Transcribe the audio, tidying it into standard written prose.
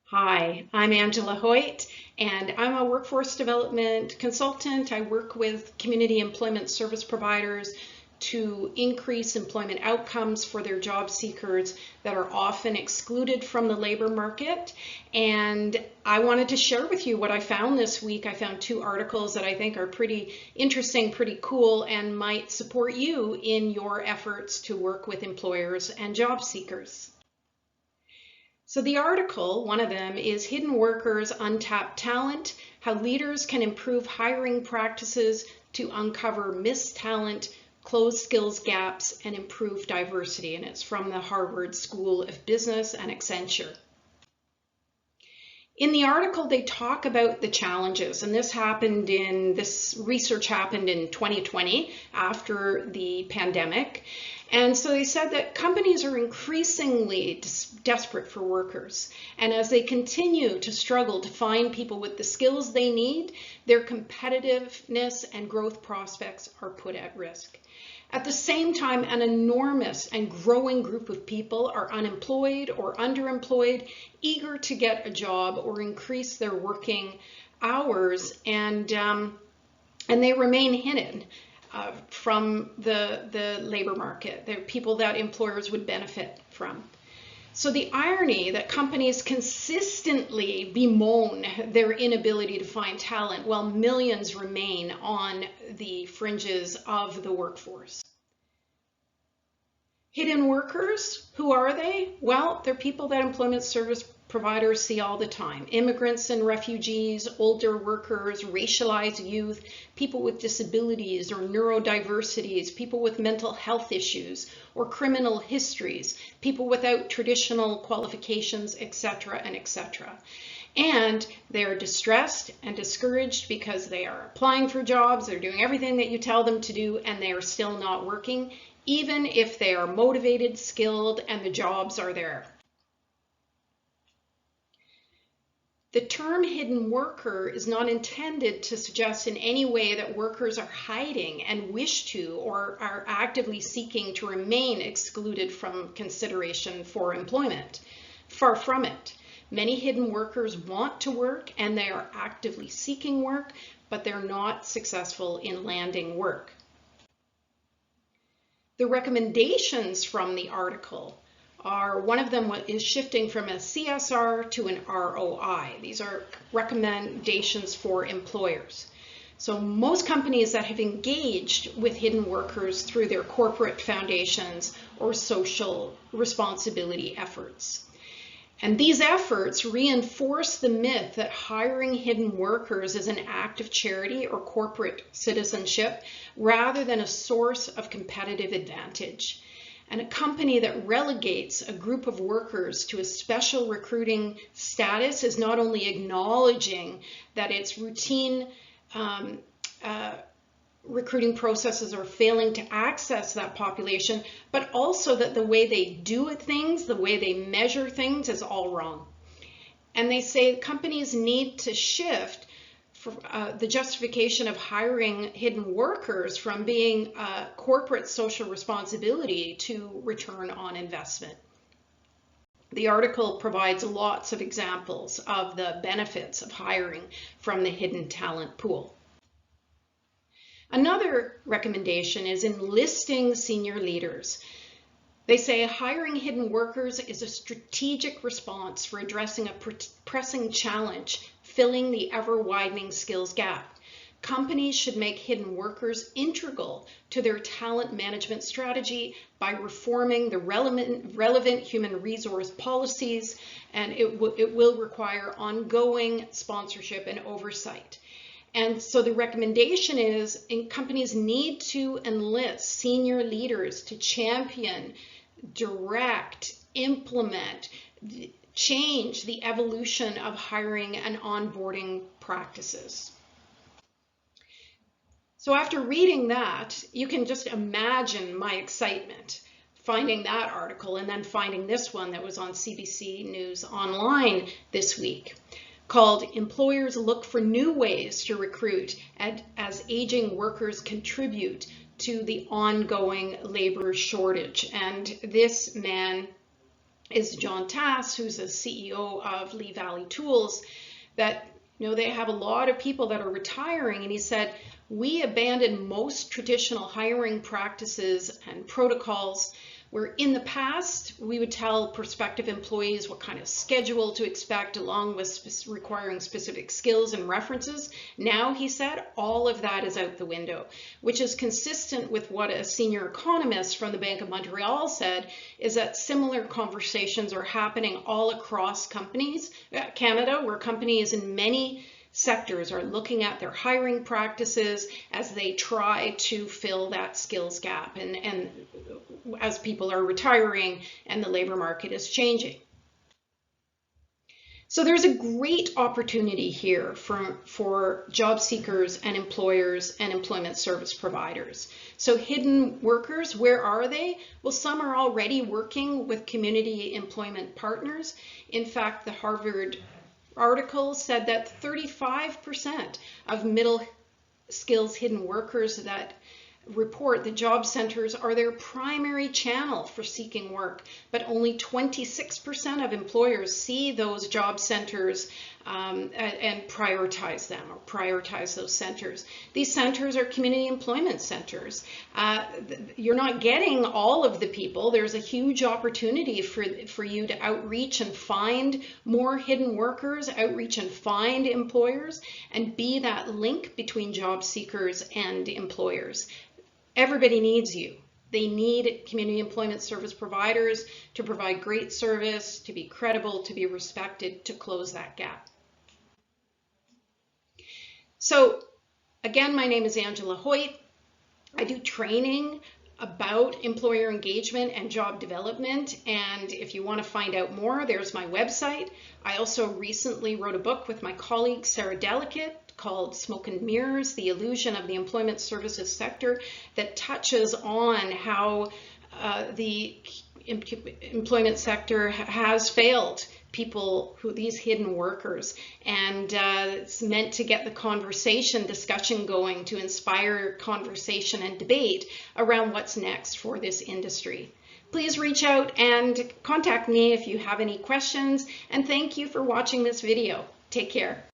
Hi, I'm Angela Hoyt, and I'm a workforce development consultant. I work with community employment service providers to increase employment outcomes for their job seekers that are often excluded from the labor market. And I wanted to share with you what I found this week. I found two articles that I think are pretty interesting, pretty cool, and might support you in your efforts to work with employers and job seekers. So the article, one of them, is Hidden Workers, Untapped Talent, How Leaders Can Improve Hiring Practices to Uncover Missed Talent, Close Skills Gaps, and Improve Diversity. And it's from the Harvard School of Business and Accenture. In the article, they talk about the challenges, and this research happened in 2020 after the pandemic. And so they said that companies are increasingly desperate for workers. And as they continue to struggle to find people with the skills they need, their competitiveness and growth prospects are put at risk. At the same time, an enormous and growing group of people are unemployed or underemployed, eager to get a job or increase their working hours, and they remain hidden from the labor market. They're people that employers would benefit from. So the irony that companies consistently bemoan their inability to find talent while millions remain on the fringes of the workforce. Hidden workers, who are they? Well, they're people that employment service providers see all the time. Immigrants and refugees, older workers, racialized youth, people with disabilities or neurodiversities, people with mental health issues or criminal histories, people without traditional qualifications, etc., and etc. And they are distressed and discouraged because they are applying for jobs, they're doing everything that you tell them to do, and they are still not working, even if they are motivated, skilled, and the jobs are there. The term hidden worker is not intended to suggest in any way that workers are hiding and wish to or are actively seeking to remain excluded from consideration for employment. Far from it. Many hidden workers want to work and they are actively seeking work, but they're not successful in landing work. The recommendations from the article are, one of them is shifting from a CSR to an ROI. These are recommendations for employers. So most companies that have engaged with hidden workers through their corporate foundations or social responsibility efforts. And these efforts reinforce the myth that hiring hidden workers is an act of charity or corporate citizenship rather than a source of competitive advantage. And a company that relegates a group of workers to a special recruiting status is not only acknowledging that its routine recruiting processes are failing to access that population, but also that the way they do things, the way they measure things is all wrong. And they say companies need to shift the justification of hiring hidden workers from being corporate social responsibility to return on investment. The article provides lots of examples of the benefits of hiring from the hidden talent pool. Another recommendation is enlisting senior leaders. They say hiring hidden workers is a strategic response for addressing a pressing challenge, filling the ever-widening skills gap. Companies should make hidden workers integral to their talent management strategy by reforming the relevant human resource policies, and it will require ongoing sponsorship and oversight. And so the recommendation is companies need to enlist senior leaders to champion, direct, implement, change the evolution of hiring and onboarding practices. So after reading that, you can just imagine my excitement finding that article and then finding this one that was on CBC News Online this week, called Employers Look for New Ways to Recruit as Aging Workers Contribute to the Ongoing Labor Shortage. And this man is John Tass, who's a CEO of Lee Valley Tools, that they have a lot of people that are retiring, and he said, we abandoned most traditional hiring practices and protocols where in the past we would tell prospective employees what kind of schedule to expect along with requiring specific skills and references. Now, he said, all of that is out the window, which is consistent with what a senior economist from the Bank of Montreal said, is that similar conversations are happening all across Canada, where companies in many sectors are looking at their hiring practices as they try to fill that skills gap, and as people are retiring and the labor market is changing. So there's a great opportunity here for job seekers and employers and employment service providers. So hidden workers, where are they? Well, some are already working with community employment partners. In fact, the Harvard article said that 35% of middle skills hidden workers that report the job centers are their primary channel for seeking work, but only 26% of employers see those job centers and prioritize them, or prioritize those centers. These centers are community employment centers. You're not getting all of the people. There's a huge opportunity for you to outreach and find more hidden workers, outreach and find employers, and be that link between job seekers and employers. Everybody needs you. They need community employment service providers to provide great service, to be credible, to be respected, to close that gap. So again, my name is Angela Hoyt. I do training about employer engagement and job development, and if you want to find out more, there's my website. I also recently wrote a book with my colleague Sarah Delicate called Smoke and Mirrors, The Illusion of the Employment Services Sector, that touches on how the employment sector has failed people, these hidden workers, and it's meant to get the discussion going, to inspire conversation and debate around what's next for this industry. Please reach out and contact me if you have any questions, and thank you for watching this video. Take care.